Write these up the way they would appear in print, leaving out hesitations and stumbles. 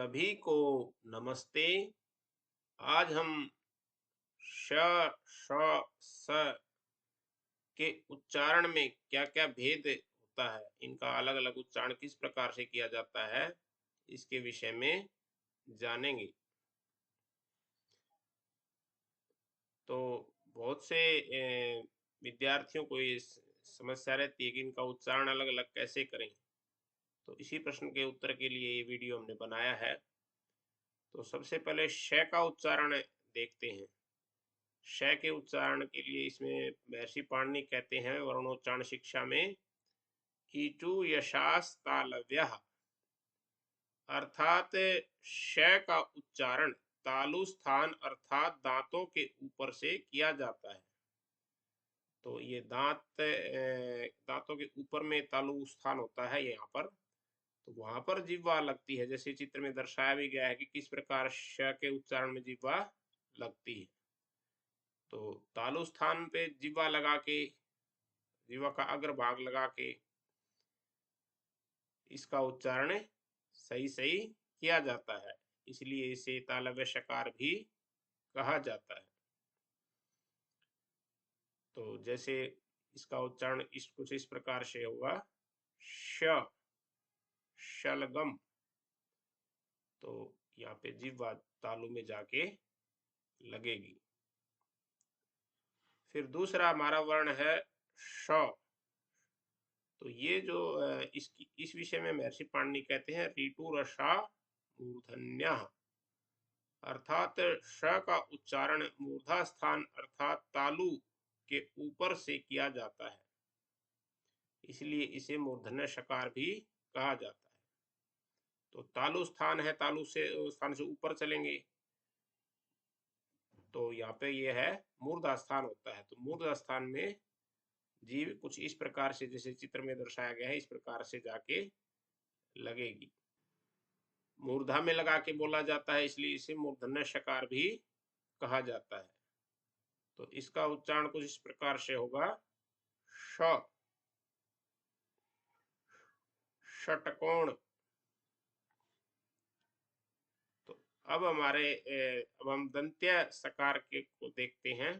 सभी को नमस्ते। आज हम श, श, स के उच्चारण में क्या-क्या भेद होता है, इनका अलग-अलग उच्चारण किस प्रकार से किया जाता है, इसके विषय में जानेंगे। तो बहुत से विद्यार्थियों को ये समस्या रहती है कि इनका उच्चारण अलग-अलग कैसे करें। तो इसी प्रश्न के उत्तर के लिए ये वीडियो हमने बनाया है। तो सबसे पहले श का उच्चारण देखते हैं। श के उच्चारण के लिए इसमें महर्षि पाणिनि कहते हैं वर्णोच्चारण शिक्षा में ईटू यशास तालव्यः, अर्थात श का उच्चारण तालु स्थान अर्थात दांतों के ऊपर से किया जाता है। तो ये दांतों के ऊपर में तालु स्थान होता है यहाँ पर, तो वहां पर जिह्वा लगती है। जैसे चित्र में दर्शाया भी गया है कि किस प्रकार श के उच्चारण में जिह्वा लगती है। तो तालु स्थान पे जिह्वा लगा के, जिह्वा का अग्रभाग लगा के इसका उच्चारण सही सही किया जाता है, इसलिए इसे तालव्य शकार भी कहा जाता है। तो जैसे इसका उच्चारण कुछ इस प्रकार से होगा, श, शलगम। तो यहाँ पे जिह्वा तालु में जाके लगेगी। फिर दूसरा हमारा वर्ण है श। तो ये जो इस विषय में महर्षि पाणिनि कहते हैं ऋतु रसा मूर्धन्यः, अर्थात श का उच्चारण मूर्धा स्थान अर्थात तालु के ऊपर से किया जाता है, इसलिए इसे मूर्धन्य शकार भी कहा जाता है। तो तालु स्थान है, तालु से स्थान से ऊपर चलेंगे तो यहाँ पे ये है मूर्धा स्थान होता है। तो मूर्धा स्थान में जीव कुछ इस प्रकार से, जैसे चित्र में दर्शाया गया है, इस प्रकार से जाके लगेगी। मूर्धा में लगा के बोला जाता है, इसलिए इसे मूर्धन्य शकार भी कहा जाता है। तो इसका उच्चारण कुछ इस प्रकार से होगा, श, षटकोण। तो अब अब हम दंत्य सकार के को देखते हैं।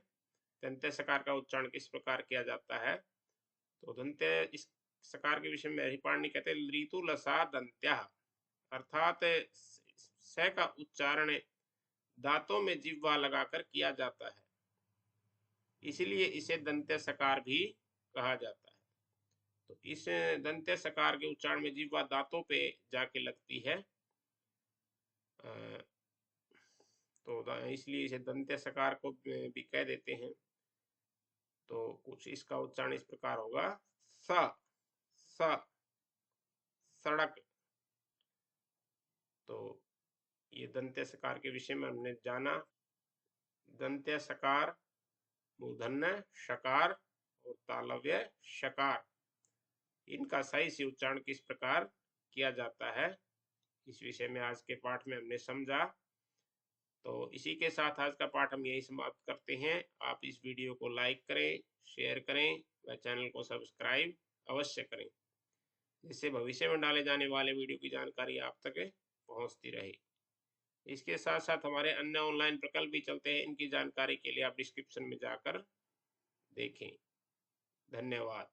दंत्य सकार का उच्चारण किस प्रकार किया जाता है। तो दंत्य इस सकार के विषय में महर्षि पाणिनि कहते हैं ऋतु लसा दंत्या, अर्थात स का उच्चारण दांतों में जिह्वा लगाकर किया जाता है, इसलिए इसे दंत्य सकार भी कहा जाता है। तो इस दंत्य सकार के उच्चारण में जिह्वा दांतों पे जाके लगती है, तो इसलिए इसे दंत्य सकार को भी कह देते हैं। तो कुछ इसका उच्चारण इस प्रकार होगा, स, सड़क। तो ये दंत्य सकार के विषय में हमने जाना। दंत्य सकार, मूर्धन्य शकार और तालव्य शकार, इनका सही से उच्चारण किस प्रकार किया जाता है, इस विषय में आज के पाठ में हमने समझा। तो इसी के साथ आज का पाठ हम यही समाप्त करते हैं। आप इस वीडियो को लाइक करें, शेयर करें व चैनल को सब्सक्राइब अवश्य करें, जिससे भविष्य में डाले जाने वाले वीडियो की जानकारी आप तक पहुंचती रहे। इसके साथ साथ हमारे अन्य ऑनलाइन प्रकल्प भी चलते हैं, इनकी जानकारी के लिए आप डिस्क्रिप्शन में जाकर देखें। धन्यवाद।